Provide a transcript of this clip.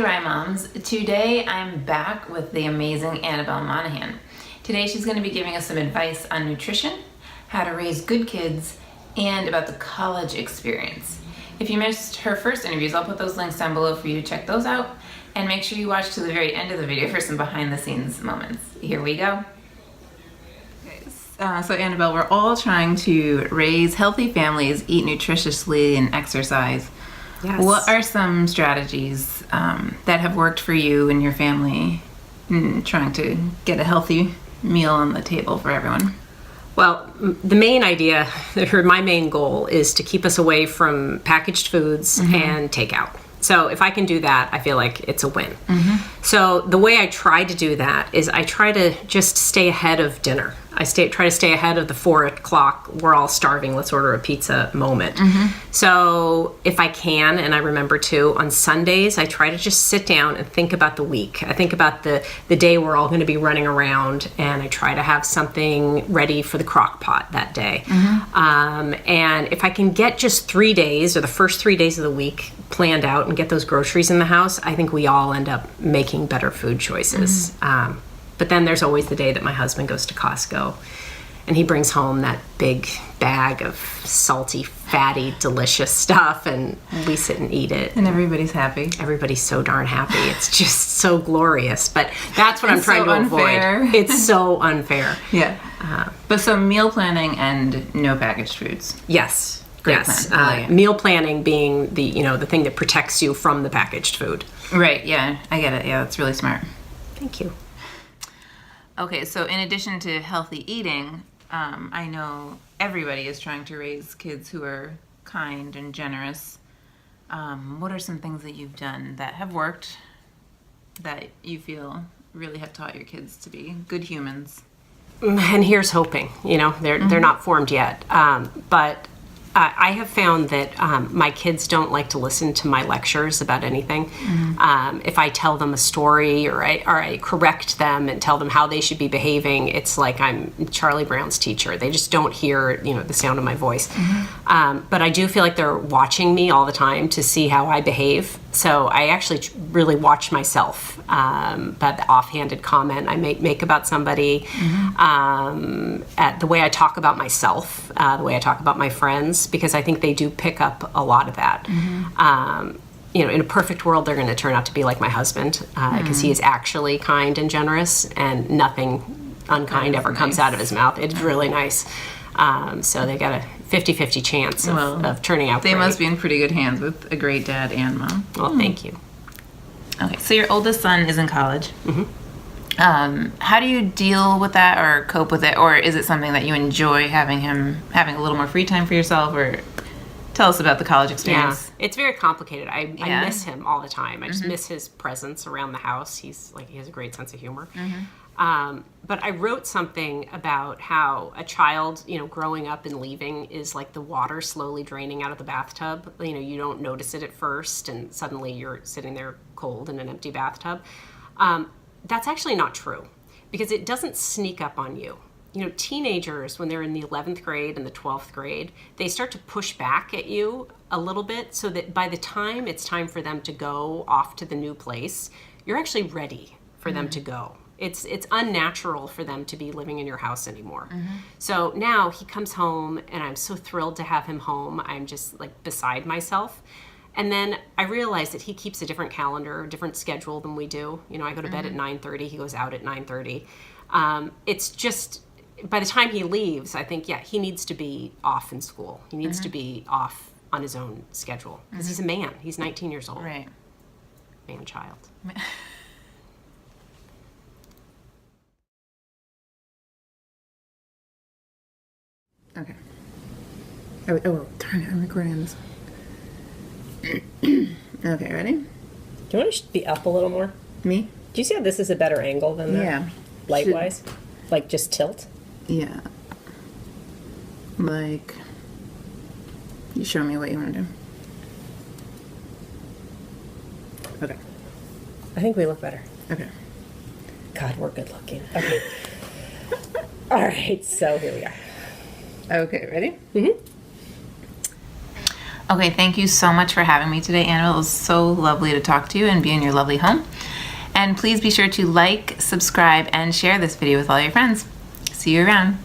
Hey Rye Moms, today I'm back with the amazing Annabel Monaghan. Today she's going to be giving us some advice on nutrition, how to raise good kids, and about the college experience. If you missed her first interviews, I'll put those links down below for you to check those out, and make sure you watch to the very end of the video for some behind the scenes moments. Here we go. So Annabel, we're all trying to raise healthy families, eat nutritiously, and exercise. Yes. What are some strategies that have worked for you and your family in trying to get a healthy meal on the table for everyone? Well, the main idea, or my main goal, is to keep us away from packaged foods and takeout. So if I can do that, I feel like it's a win. So the way I try to do that is I try to just stay ahead of dinner. I try to stay ahead of the 4 o'clock, we're all starving, let's order a pizza moment. So if I can, and I remember to, on Sundays, I try to just sit down and think about the week. I think about the day we're all going to be running around, and I try to have something ready for the crock pot that day. And if I can get just 3 days, or the first 3 days of the week, planned out and get those groceries in the house, I think we all end up making better food choices. But then there's always the day that my husband goes to Costco and he brings home that big bag of salty, fatty, delicious stuff, and we sit and eat it. And everybody's happy. Everybody's so darn happy. It's just so glorious. But that's what I'm trying to unfair. avoid. It's so unfair. Yeah. But so meal planning and no packaged foods. Yes. Great yes. plan. Meal planning being the thing that protects you from the packaged food. Right. Yeah. I get it. Yeah. That's really smart. Thank you. Okay, so in addition to healthy eating, I know everybody is trying to raise kids who are kind and generous. What are some things that you've done that have worked, that you feel really have taught your kids to be good humans? And here's hoping. They're not formed yet, but I have found that my kids don't like to listen to my lectures about anything. If I tell them a story or I correct them and tell them how they should be behaving, it's like I'm Charlie Brown's teacher. They just don't hear, the sound of my voice. But I do feel like they're watching me all the time to see how I behave. So I actually really watch myself. But the offhanded comment I make about somebody, at the way I talk about myself, the way I talk about my friends, because I think they do pick up a lot of that. In a perfect world, they're going to turn out to be like my husband, because he is actually kind and generous, and nothing unkind ever comes out of his mouth. It's really nice. So they got a 50-50 chance of turning out great. They must be in pretty good hands with a great dad and mom. Well, thank you. Okay, so your oldest son is in college. How do you deal with that or cope with it? Or is it something that you enjoy having a little more free time for yourself? Or tell us about the college experience. Yeah, it's very complicated. I miss him all the time. I just miss his presence around the house. He has a great sense of humor. But I wrote something about how a child, growing up and leaving is like the water slowly draining out of the bathtub. You don't notice it at first, and suddenly you're sitting there cold in an empty bathtub. That's actually not true, because it doesn't sneak up on you. Teenagers, when they're in the 11th grade and the 12th grade, they start to push back at you a little bit, so that by the time it's time for them to go off to the new place, you're actually ready for them to go. It's unnatural for them to be living in your house anymore. So now he comes home, and I'm so thrilled to have him home. I'm just like beside myself. And then I realized that he keeps a different calendar, a different schedule than we do. I go to bed at 9:30. He goes out at 9:30. It's just, by the time he leaves, I think, he needs to be off in school. He needs to be off on his own schedule, because he's a man. He's 19 years old. Right. Man-child. Okay. Darn it, I'm recording on this. Okay, ready? Do you want to be up a little more? Me? Do you see how this is a better angle than that? Yeah. Light-wise? Like just tilt? Yeah. Like, you show me what you want to do. Okay. I think we look better. Okay. God, we're good looking. Okay. All right, so here we are. Okay, ready? Okay, thank you so much for having me today, Annabelle. It was so lovely to talk to you and be in your lovely home. And please be sure to like, subscribe, and share this video with all your friends. See you around.